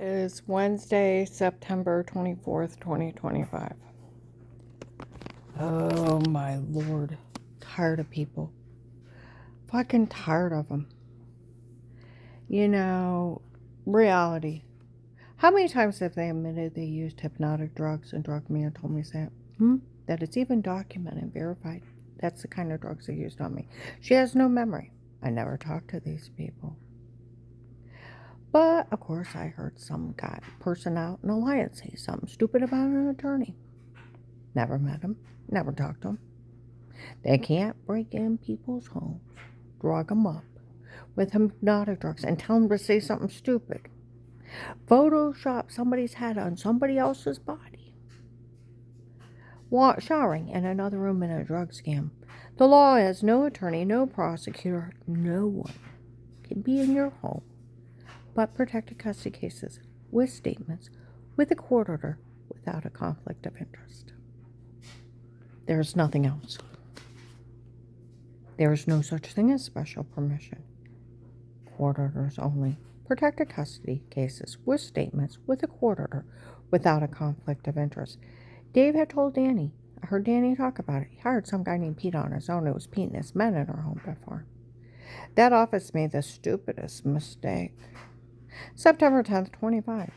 is Wednesday, September 24th, 2025. Oh my lord. Tired of people. Fucking tired of them. You know, reality. How many times have they admitted they used hypnotic drugs and drug man told me that? That it's even documented and verified. That's the kind of drugs they used on me. She has no memory. I never talked to these people. But, of course, I heard some person out in Alliance say something stupid about an attorney. Never met him. Never talked to him. They can't break in people's homes, drug them up with hypnotic drugs, and tell them to say something stupid. Photoshop somebody's head on somebody else's body. Showering in another room in a drug scam. The law has no attorney, no prosecutor, no one can be in your home but protected custody cases with statements with a court order without a conflict of interest. There's nothing else. There is no such thing as special permission. Court orders only. Protected custody cases with statements with a court order without a conflict of interest. Dave had told Danny. I heard Danny talk about it. He hired some guy named Pete on his own who was Pete and his men in her home before. That office made the stupidest mistake. September 10th, 25.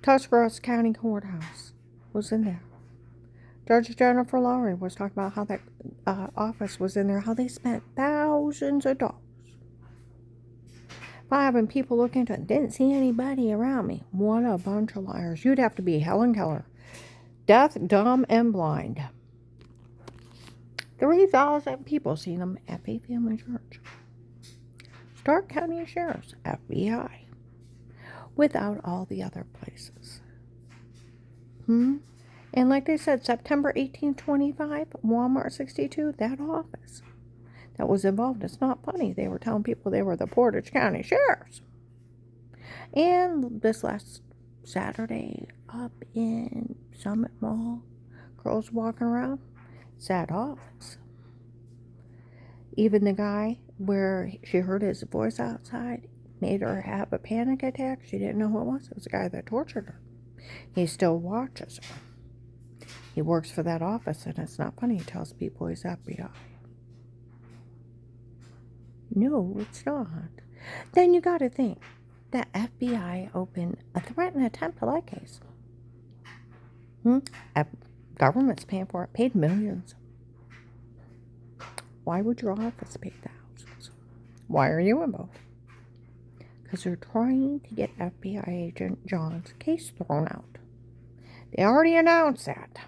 Tuscarawas County Courthouse was in there. Judge Jennifer Lowry was talking about how that office was in there, how they spent thousands of dollars by having people look into it. Didn't see anybody around me. What a bunch of liars. You'd have to be Helen Keller. Deaf, dumb, and blind. 3,000 people seen them at Faith Family Church. Stark County Sheriff's, FBI. Without all the other places. And like they said, September 1825, Walmart 62, that office that was involved. It's not funny. They were telling people they were the Portage County Sheriffs. And this last Saturday up in Summit Mall, girls walking around, sad office. Even the guy where she heard his voice outside made her have a panic attack. She didn't know who it was. It was the guy that tortured her. He still watches her. He works for that office, and it's not funny. He tells people he's FBI. No, it's not. Then you got to think that FBI opened a threat and attempt to light case. Government's paying for it. Paid millions. Why would your office pay thousands? Why are you involved? Because they're trying to get FBI agent John's case thrown out. They already announced that.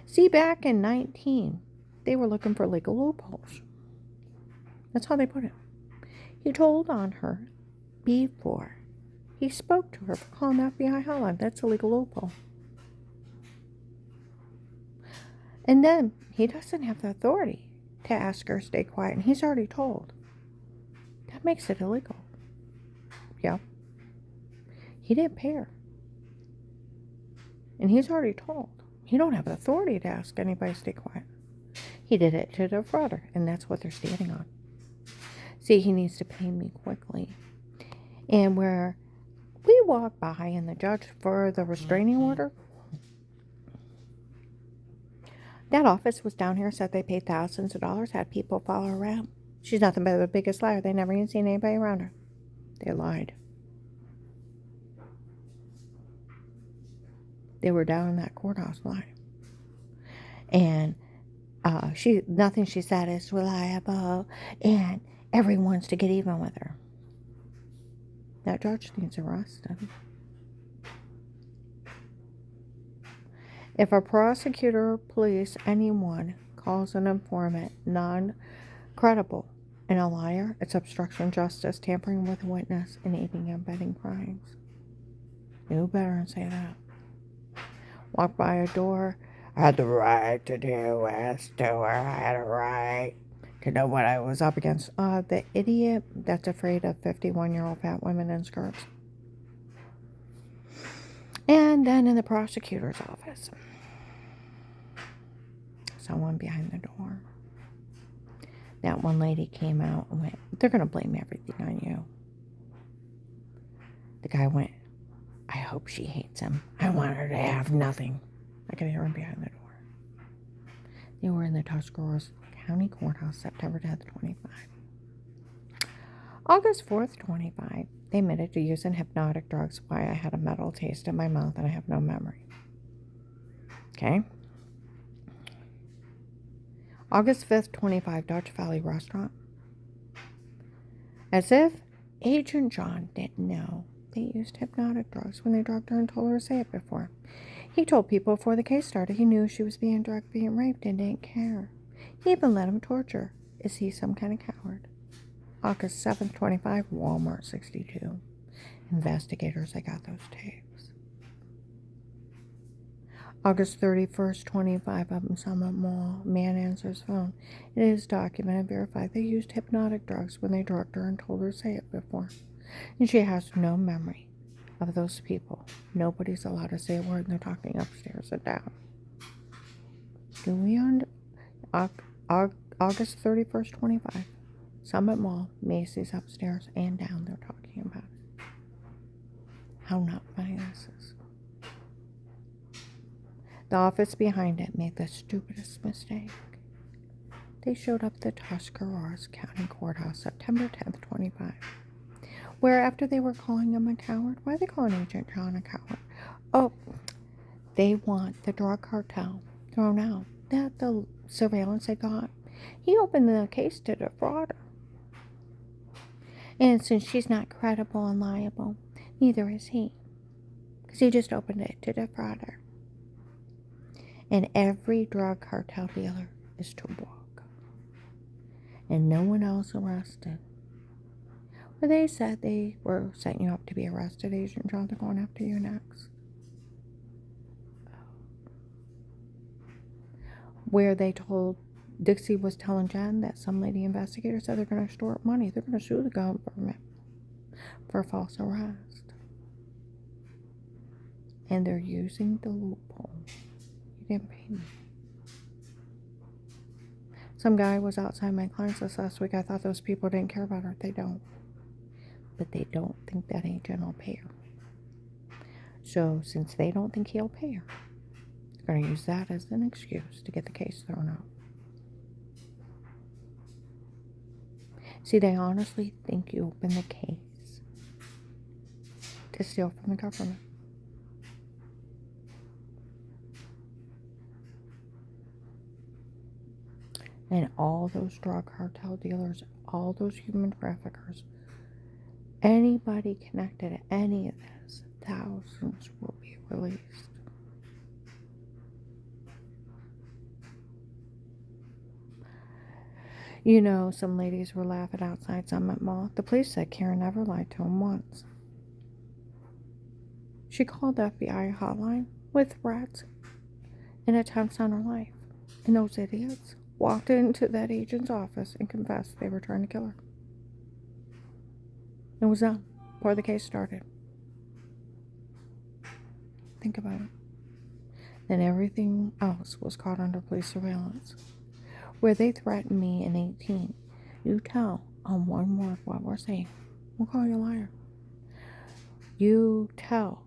See, back in 19, they were looking for legal loopholes. That's how they put it. He told on her before he spoke to her for calling the FBI hotline. That's a legal loophole. And then he doesn't have the authority to ask her to stay quiet, and he's already told. That makes it illegal. Yeah. He didn't pay her. And he's already told. He don't have the authority to ask anybody to stay quiet. He did it to defraud her, and that's what they're standing on. See, he needs to pay me quickly. And where we walk by and the judge for the restraining order, that office was down here, said they paid thousands of dollars, had people follow her around. She's nothing but the biggest liar. They never even seen anybody around her. They lied. They were down in that courthouse lying. And nothing she said is reliable, and everyone wants to get even with her. That judge needs arrested. If a prosecutor, police, anyone calls an informant non-credible and a liar, it's obstruction of justice, tampering with a witness, and aiding and abetting crimes. You better than say that. Walk by a door. I had the right to do as to her. I had a right to know what I was up against. The idiot that's afraid of 51-year-old fat women in skirts. And then in the prosecutor's office. someone behind the door. That one lady came out and went, they're going to blame everything on you. The guy went, I hope she hates him. I want her to have nothing. I could hear him behind the door. They were in the Tuscarawas County Courthouse, September 10th, 25. August 4th, 25, they admitted to using hypnotic drugs. Why I had a metal taste in my mouth and I have no memory. Okay. August 5th, 25, Dutch Valley Restaurant. As if Agent John didn't know they used hypnotic drugs when they drugged her and told her to say it before. He told people before the case started he knew she was being drugged, being raped, and didn't care. He even let him torture. Is he some kind of coward? August 7th, 25, Walmart 62. Investigators, I got those tapes. August 31st, 25, up in Summit Mall, man answers phone. It is documented, verified. They used hypnotic drugs when they drugged her and told her to say it before. And she has no memory of those people. Nobody's allowed to say a word, and they're talking upstairs and down. Do we on August 31st, 25, Summit Mall, Macy's upstairs and down, they're talking about it. How not funny this is. The office behind it made the stupidest mistake. They showed up at the Tuscarawas County Courthouse, September 10th, 25. Where after they were calling him a coward, why are they calling Agent John a coward? Oh, they want the drug cartel thrown out. That the surveillance they got. He opened the case to defraud her. And since she's not credible and liable, neither is he. Because he just opened it to defraud her. And every drug cartel dealer is to walk. And no one else arrested. Well, they said they were setting you up to be arrested, Agent John. They're going after you next. Where they told, Dixie was telling Jen that some lady investigator said they're going to extort money. They're going to sue the government for false arrest. And they're using the loophole. You didn't pay me. Some guy was outside my client's list last week. I thought those people didn't care about her. They don't. But they don't think that agent will pay her. So since they don't think he'll pay her, they're going to use that as an excuse to get the case thrown out. See, they honestly think you opened the case to steal from the government. And all those drug cartel dealers, all those human traffickers, anybody connected to any of this, thousands will be released. You know, some ladies were laughing outside Summit Mall. The police said Karen never lied to him once. She called the FBI hotline with threats and attempts on her life. And those idiots walked into that agent's office and confessed they were trying to kill her. It was done before the case started. Think about it. Then everything else was caught under police surveillance. Where they threatened me in 18. You tell on one word what we're saying. We'll call you a liar. You tell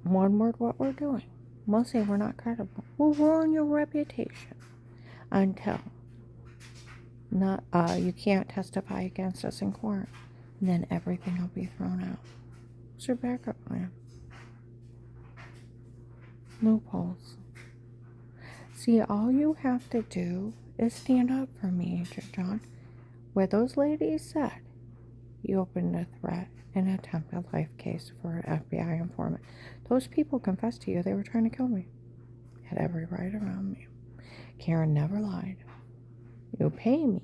one word what we're doing. We'll say we're not credible. We'll ruin your reputation until you can't testify against us in court. And then everything will be thrown out. What's your backup plan? Loopholes. See, all you have to do is stand up for me, Agent John. Where those ladies said you opened a threat and attempted life case for an FBI informant. Those people confessed to you they were trying to kill me. Had every right around me. Karen never lied. You pay me.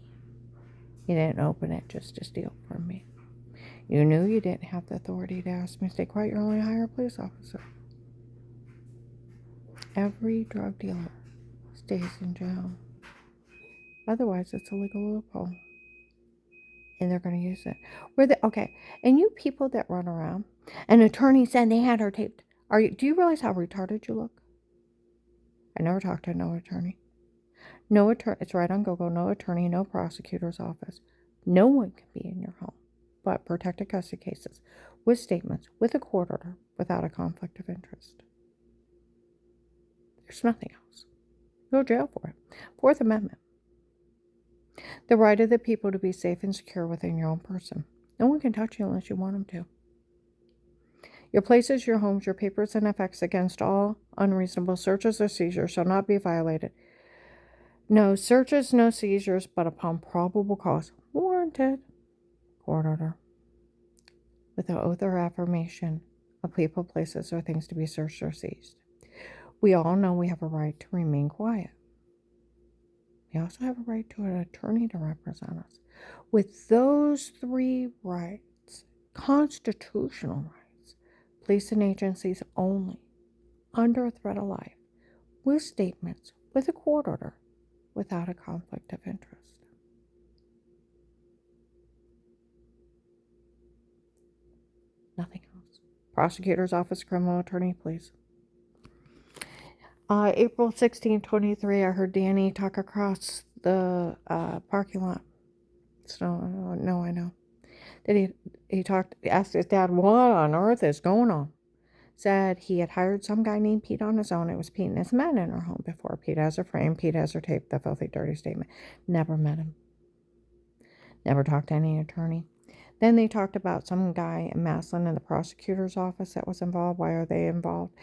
You didn't open it just to steal from me. You knew you didn't have the authority to ask me to stay quiet. You're only a higher police officer. Every drug dealer stays in jail. Otherwise, it's a legal loophole. And they're going to use it. Okay, and you people that run around, an attorney said they had her taped. Do you realize how retarded you look? I never talked to no attorney. No attorney, it's right on Google, no attorney, no prosecutor's office. No one can be in your home but protected custody cases with statements, with a court order, without a conflict of interest. There's nothing else. Go to jail for it. Fourth Amendment. The right of the people to be safe and secure within your own person. No one can touch you unless you want them to. Your places, your homes, your papers, and effects against all unreasonable searches or seizures shall not be violated. No searches, no seizures, but upon probable cause. Warranted. Court order. With the oath or affirmation of people, places, or things to be searched or seized. We all know we have a right to remain quiet. We also have a right to an attorney to represent us. With those three rights, constitutional rights, police and agencies only, under a threat of life, with statements, with a court order, without a conflict of interest. Nothing else. Prosecutor's Office, Criminal Attorney, please. April 16, 23, I heard Danny talk across the parking lot. So, no, I know. Then he asked his dad, what on earth is going on? Said he had hired some guy named Pete on his own. It was Pete and his men in her home before. Pete has her frame. Pete has her tape, the filthy, dirty statement. Never met him. Never talked to any attorney. Then they talked about some guy in Massillon in the prosecutor's office that was involved. Why are they involved?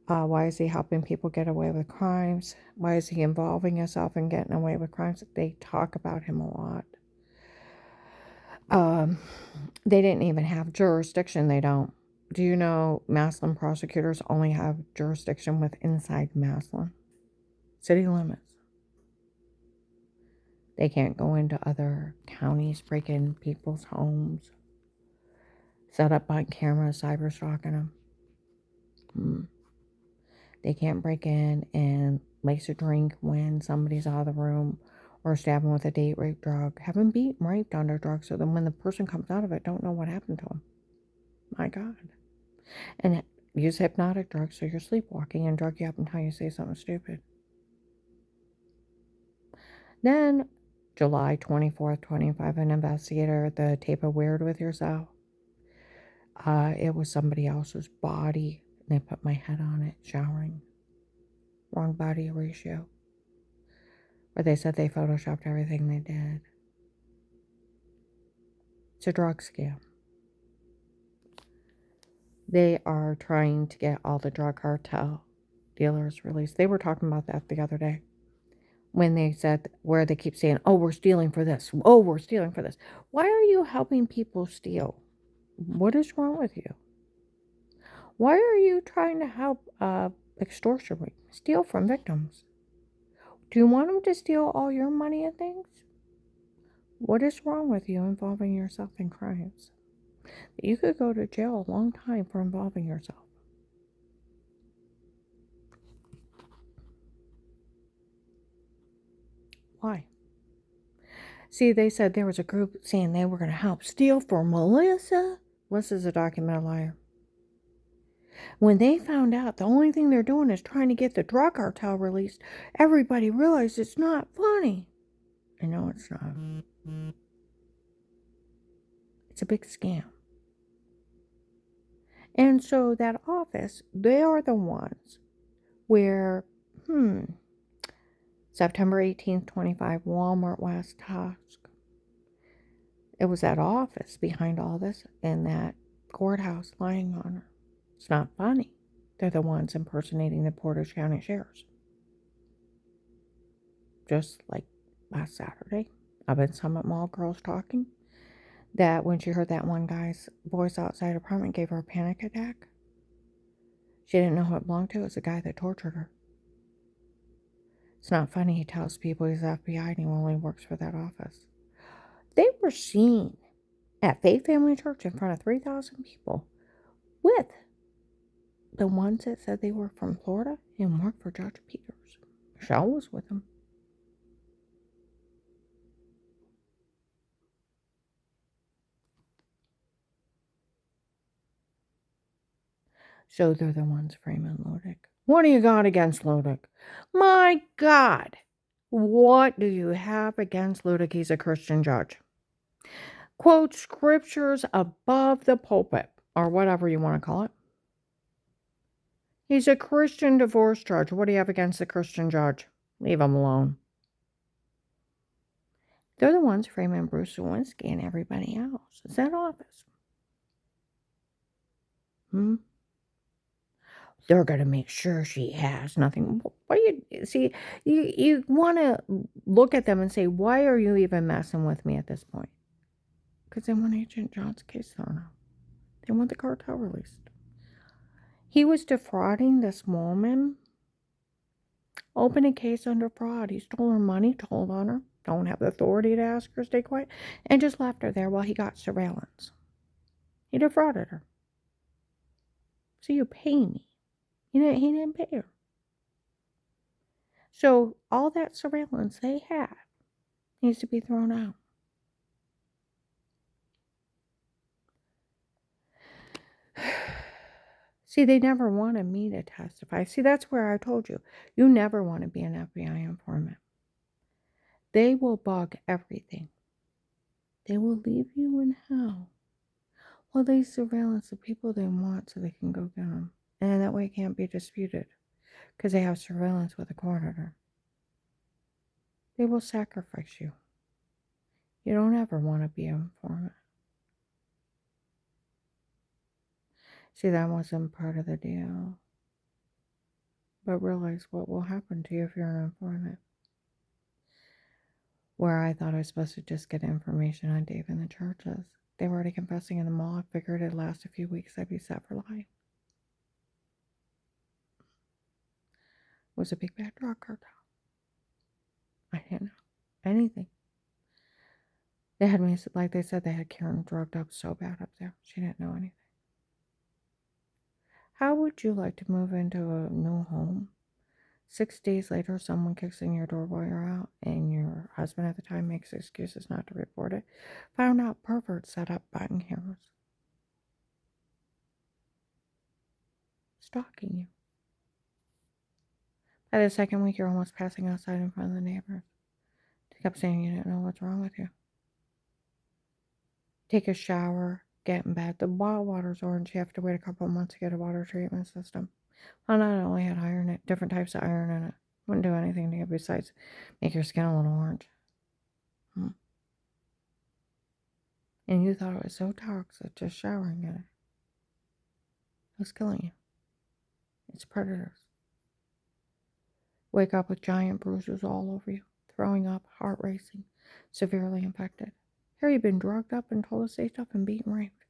Why is he helping people get away with crimes? Why is he involving himself in getting away with crimes? They talk about him a lot. They didn't even have jurisdiction. They don't. Do you know Massillon prosecutors only have jurisdiction with inside Massillon city limits? They can't go into other counties, break in people's homes, set up on cameras, cyber stalking them. They can't break in and lace a drink when somebody's out of the room, or stab them with a date rape drug. Have them beat and raped under drugs so then when the person comes out of it, don't know what happened to them. My God. And use hypnotic drugs so you're sleepwalking and drug you up until you say something stupid. Then, July 24th, 25, an investigator, the tape of Weird with Yourself. It was somebody else's body. And they put my head on it, showering. Wrong body ratio. But they said they photoshopped everything they did. It's a drug scam. They are trying to get all the drug cartel dealers released. They were talking about that the other day. When they said, where they keep saying, oh, we're stealing for this. Oh, we're stealing for this. Why are you helping people steal? What is wrong with you? Why are you trying to help extortion, steal from victims? Do you want them to steal all your money and things? What is wrong with you involving yourself in crimes? You could go to jail a long time for involving yourself. Why? See, they said there was a group saying they were going to help steal for Melissa. Melissa's a documented liar. When they found out the only thing they're doing is trying to get the drug cartel released, everybody realized it's not funny. I know it's not. It's a big scam. And so that office, they are the ones where, September 18th, 25, Walmart West Tusk. It was that office behind all this and that courthouse lying on her. It's not funny. They're the ones impersonating the Portage County Sheriffs. Just like last Saturday, up in Summit Mall, girls talking, that when she heard that one guy's voice outside her apartment gave her a panic attack. She didn't know who it belonged to. It was the guy that tortured her. It's not funny. He tells people he's FBI and he only works for that office. They were seen at Faith Family Church in front of 3,000 people with the ones that said they were from Florida and worked for Judge Peters. Michelle was with them. So they're the ones framing Lodick. What do you got against Lodick? My God. What do you have against Ludick? He's a Christian judge. Quote scriptures above the pulpit, or whatever you want to call it. He's a Christian divorce judge. What do you have against the Christian judge? Leave him alone. They're the ones framing Bruce Lewinsky and everybody else. It's that office. They're going to make sure she has nothing. Why you see? You want to look at them and say, why are you even messing with me at this point? Because they want Agent John's case thrown out. They want the cartel released. He was defrauding this woman. Open a case under fraud. He stole her money, told on her, don't have the authority to ask her to stay quiet, and just left her there while he got surveillance. He defrauded her. So you pay me. He didn't pay her. So all that surveillance they have needs to be thrown out. See, they never wanted me to testify. See, that's where I told you. You never want to be an FBI informant. They will bug everything. They will leave you in hell. Well, they surveillance the people they want so they can go get them. And that way it can't be disputed because they have surveillance with a court order. They will sacrifice you. You don't ever want to be an informant. See, that wasn't part of the deal. But realize what will happen to you if you're an informant. Where I thought I was supposed to just get information on Dave and the churches. They were already confessing in the mall. I figured it'd last a few weeks. I'd be set for life. It was a big bad drug cartel. I didn't know anything. They had me, like they said, they had Karen drugged up so bad up there. She didn't know anything. How would you like to move into a new home? 6 days later, someone kicks in your door while you're out, and your husband at the time makes excuses not to report it. Found out perverts set up button cameras. Stalking you. By the second week, you're almost passing outside in front of the neighbors. They kept saying you didn't know what's wrong with you. Take a shower, get in bed. The bottled water's orange. You have to wait a couple of months to get a water treatment system. Well, not only had iron, different types of iron in it. Wouldn't do anything to you besides make your skin a little orange. And you thought it was so toxic just showering in it. It was killing you. It's predators. Wake up with giant bruises all over you, throwing up, heart racing, severely infected. Here you've been drugged up and told to stay tough and beaten, raped.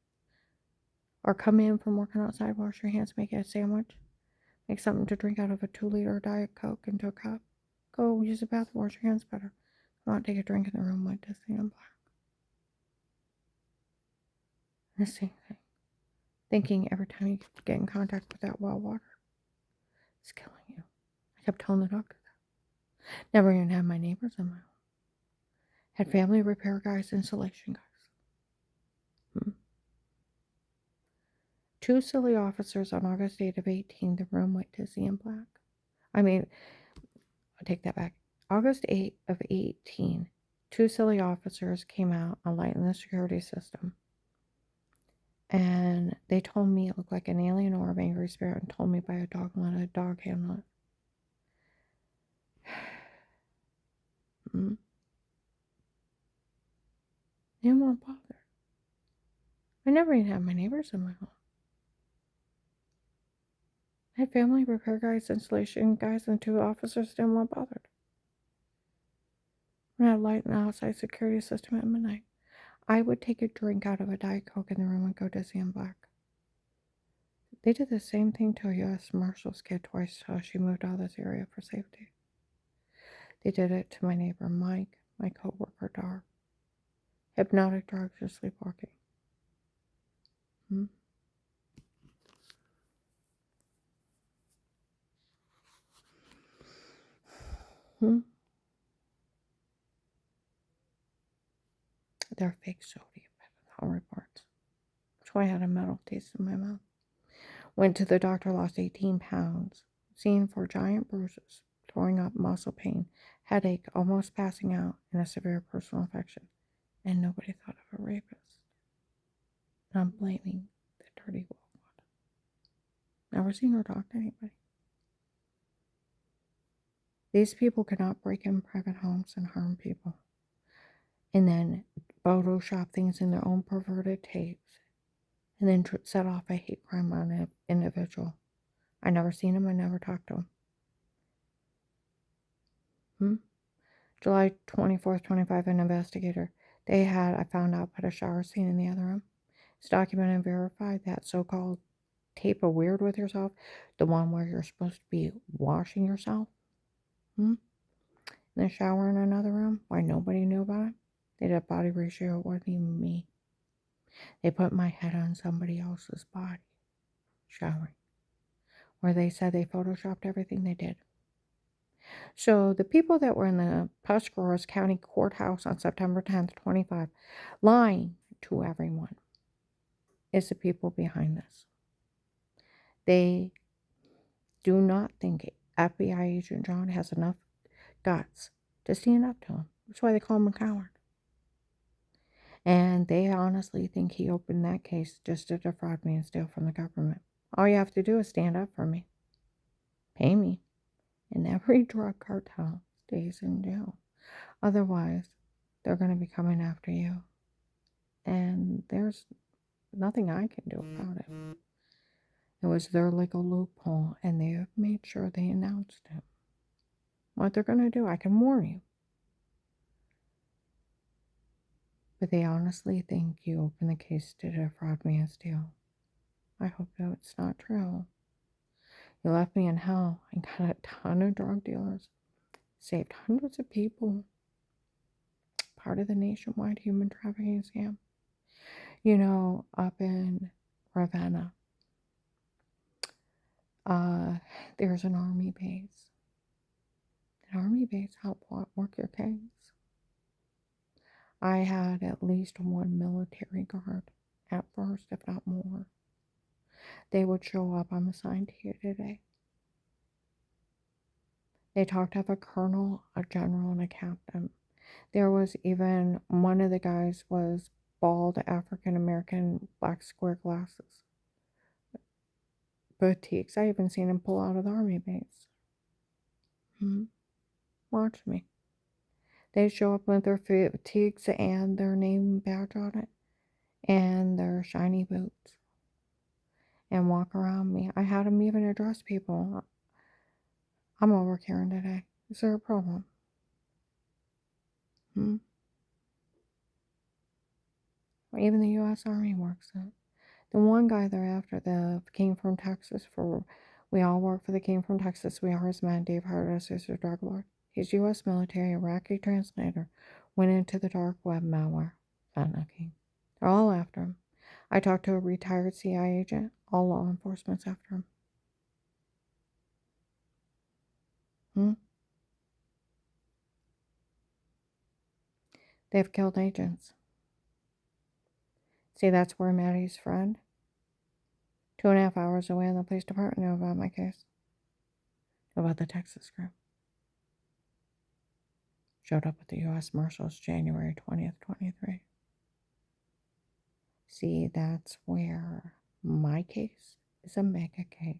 Or come in from working outside, wash your hands, make a sandwich, make something to drink out of a 2-liter Diet Coke into a cup. Go use the bathroom, wash your hands better. Come out, take a drink in the room with Disney and Black. The same thing. Thinking every time you get in contact with that well water, it's killing you. I kept telling the doctor that. Never even had my neighbors in my home. Had family repair guys, insulation guys. 2 silly officers on August 8th of 18, the room went dizzy and black. I'll take that back. August 8th of 18, 2 silly officers came out on lighting the security system. And they told me it looked like an alien or an angry spirit and told me by a dog and let a dog handle it. They weren't bothered. I never even had my neighbors in my home. I had family repair guys, installation guys, and 2 officers didn't want bothered. When I had light in the outside security system at midnight, I would take a drink out of a Diet Coke in the room and go dizzy and black. They did the same thing to a U.S. Marshals kid twice till she moved out of this area for safety. They did it to my neighbor Mike, my co-worker Dar. Hypnotic drugs or sleepwalking. They're fake sodium ethanol reports. So I had a metal taste in my mouth. Went to the doctor, lost 18 pounds. Seen for giant bruises, throwing up, muscle pain, headache, almost passing out, and a severe personal infection. And nobody thought of a rapist. And I'm blaming the dirty woman. Never seen her talk to anybody. These people cannot break in private homes and harm people. And then Photoshop things in their own perverted tapes. And then set off a hate crime on an individual. I never seen him. I never talked to him. July 24th, 25, an investigator I found out, put a shower scene in the other room. It's documented and verified that so-called tape of weird with yourself, the one where you're supposed to be washing yourself, in the shower in another room, why nobody knew about it. They did a body ratio, it wasn't even me. They put my head on somebody else's body, showering, where they said they photoshopped everything they did. So the people that were in the Tuscarawas County Courthouse on September 10th, 25, lying to everyone, is the people behind this. They do not think FBI agent John has enough guts to stand up to him. That's why they call him a coward. And they honestly think he opened that case just to defraud me and steal from the government. All you have to do is stand up for me. Pay me. And every drug cartel stays in jail. Otherwise, they're going to be coming after you. And there's nothing I can do about it. It was their legal loophole, and they have made sure they announced it. What they're going to do, I can warn you. But they honestly think you opened the case to defraud me and steal. I hope that it's not true. You left me in hell and got a ton of drug dealers. Saved hundreds of people. Part of the nationwide human trafficking scam. You know, up in Ravenna, there's an army base. An army base help work your case. I had at least one military guard at first, if not more. They would show up. I'm assigned to you today. They talked of a colonel, a general, and a captain. There was even one of the guys was bald, African American, black square glasses. Boutiques. I even seen him pull out of the army base. Watch me. They show up with their fatigues and their name badge on it and their shiny boots and walk around me. I had them even address people. I'm over Karen today. Is there a problem? Well, even the U.S. Army works it. The one guy they're after, came from Texas we all work for the King from Texas. We are his man, Dave Hardis is a drug lord. He's U.S. military, Iraqi translator, went into the dark web malware. Fentanyl King. They're all after him. I talked to a retired CIA agent. All law enforcement's after him. They've killed agents. See, that's where Maddie's friend, 2.5 hours away in the police department, knew about my case. Knew about the Texas group. Showed up at the U.S. Marshals January 20th, 23. See, that's where my case is a mega case.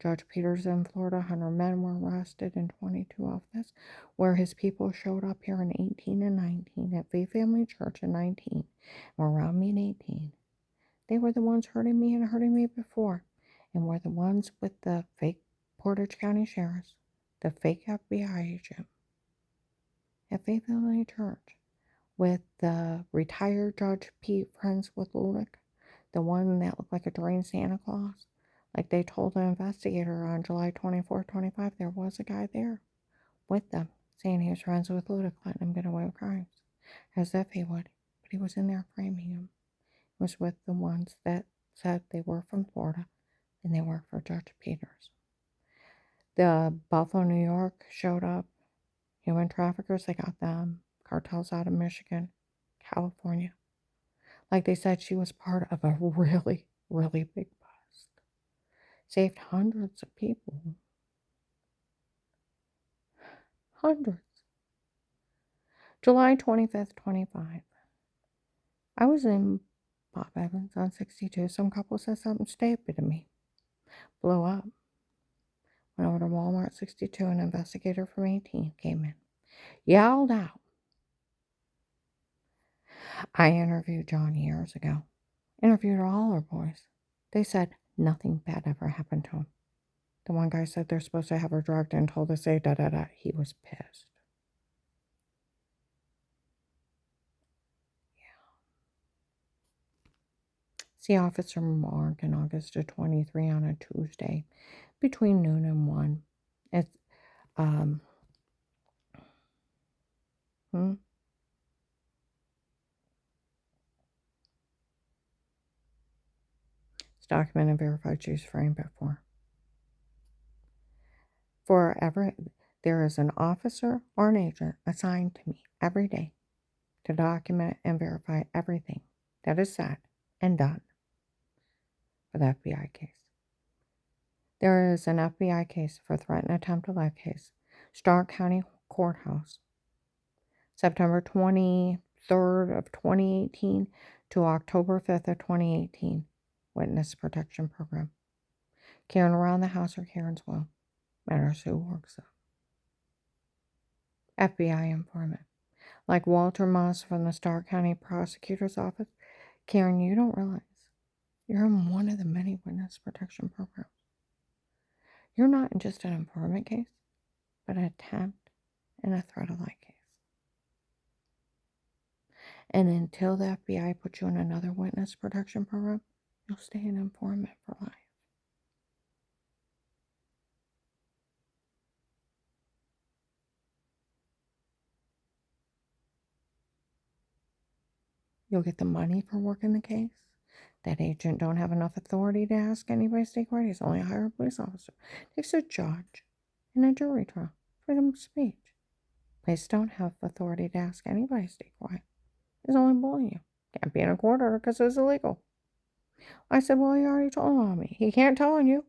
Judge Peters in Florida, 100 men were arrested in 22 of this, where his people showed up here in 18 and 19, at Faith Family Church in 19, were around me in 18. They were the ones hurting me and hurting me before, and were the ones with the fake Portage County sheriffs, the fake FBI agent, at Faith Family Church, with the retired Judge Pete, friends with Ludick, the one that looked like a drained Santa Claus. Like they told the investigator on July 24, 25, there was a guy there with them, saying he was friends with Ludick, letting him get away with crimes, as if he would. But he was in there framing him. He was with the ones that said they were from Florida and they worked for Judge Peters. The Buffalo, New York showed up. Human traffickers, they got them. Cartels out of Michigan, California. Like they said, she was part of a really, really big bust. Saved hundreds of people. Hundreds. July 25th, 25. I was in Bob Evans on 62. Some couple said something stupid to me. Blew up. Went over to Walmart 62. An investigator from 18 came in. Yelled out. I interviewed John years ago. Interviewed all our boys. They said nothing bad ever happened to him. The one guy said they're supposed to have her drugged and told to say da-da-da. He was pissed. See Officer Mark in August of 23 on a Tuesday between noon and 1. It's, it's documented and verified she was framed before. There is an officer or an agent assigned to me every day to document and verify everything that is said and done for the FBI case. There is an FBI case for threat and attempt to life case, Stark County Courthouse, September 23rd of 2018 to October 5th of 2018, Witness Protection Program. Karen around the house or Karen's will, matters who works up. FBI informant. Like Walter Moss from the Stark County Prosecutor's Office, Karen, you don't realize you're in one of the many witness protection programs. You're not in just an informant case, but an attempt and a threat of life case. And until the FBI puts you in another witness protection program, you'll stay an informant for life. You'll get the money for working the case. That agent don't have enough authority to ask anybody to stay quiet. He's only a hired police officer. Takes a judge in a jury trial. Freedom of speech. Police don't have authority to ask anybody to stay quiet. He's only bullying you. Can't be in a court order because it's illegal. I said, well, he already told on me. He can't tell on you,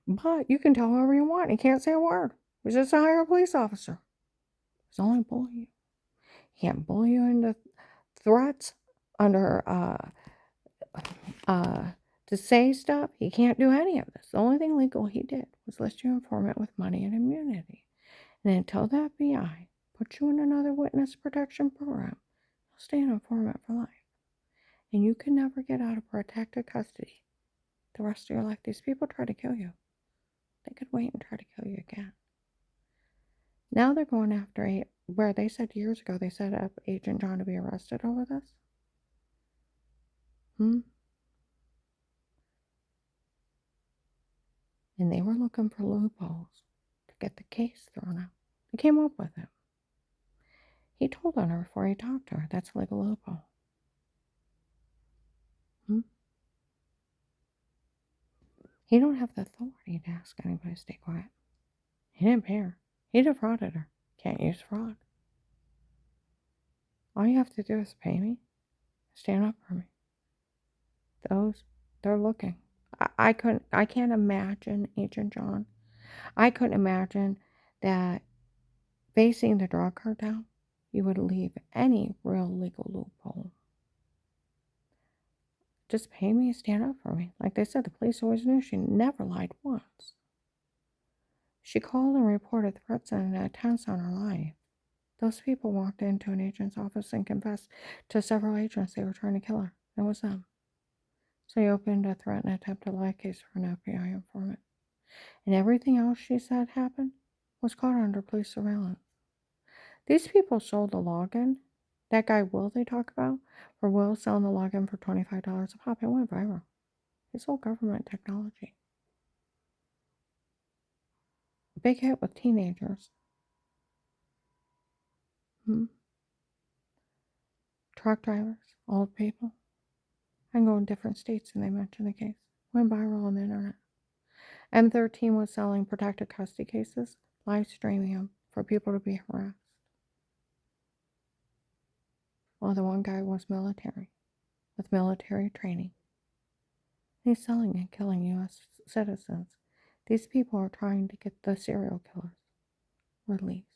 but you can tell whoever you want. He can't say a word. He's just a hired police officer. He's only bullying you. He can't bully you into threats under to say stuff. He can't do any of this. The only thing legal he did was list you informant with money and immunity. And until the FBI puts you in another witness protection program, you'll stay an informant for life. And you can never get out of protected custody the rest of your life. These people try to kill you. They could wait and try to kill you again. Now they're going after where they said years ago they set up Agent John to be arrested over this. And they were looking for loopholes to get the case thrown out. They came up with it. He told on her before he talked to her. That's a legal loophole. He don't have the authority to ask anybody to stay quiet. He didn't pay her. He defrauded her. Can't use fraud. All you have to do is pay me. Stand up for me. They're looking. I can't imagine, Agent John. I couldn't imagine that facing the drug cartel, you would leave any real legal loophole. Just pay me and stand up for me. Like they said, the police always knew she never lied once. She called and reported threats and attempts on her life. Those people walked into an agent's office and confessed to several agents they were trying to kill her. It was them. So he opened a threat and attempted life case for an FBI informant. And everything else she said happened was caught under police surveillance. These people sold the login. That guy Will they talk about, for Will selling the login for $25 a pop. It went viral. He sold government technology. A big hit with teenagers. Truck drivers, old people. I can go in different states and they mention the case. Went viral on the internet. M13 was selling protected custody cases, live streaming them for people to be harassed. Well, the one guy was military, with military training. He's selling and killing U.S. citizens. These people are trying to get the serial killers released.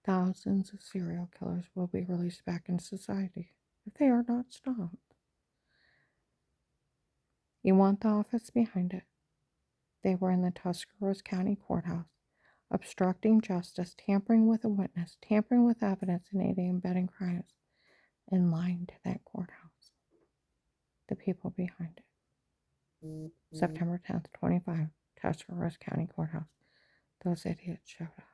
Thousands of serial killers will be released back into society if they are not stopped. You want the office behind it. They were in the Tuscarawas County Courthouse, obstructing justice, tampering with a witness, tampering with evidence, and aiding and abetting crimes, and lying to that courthouse. The people behind it. September 10th, 25, Tuscarawas County Courthouse. Those idiots showed up.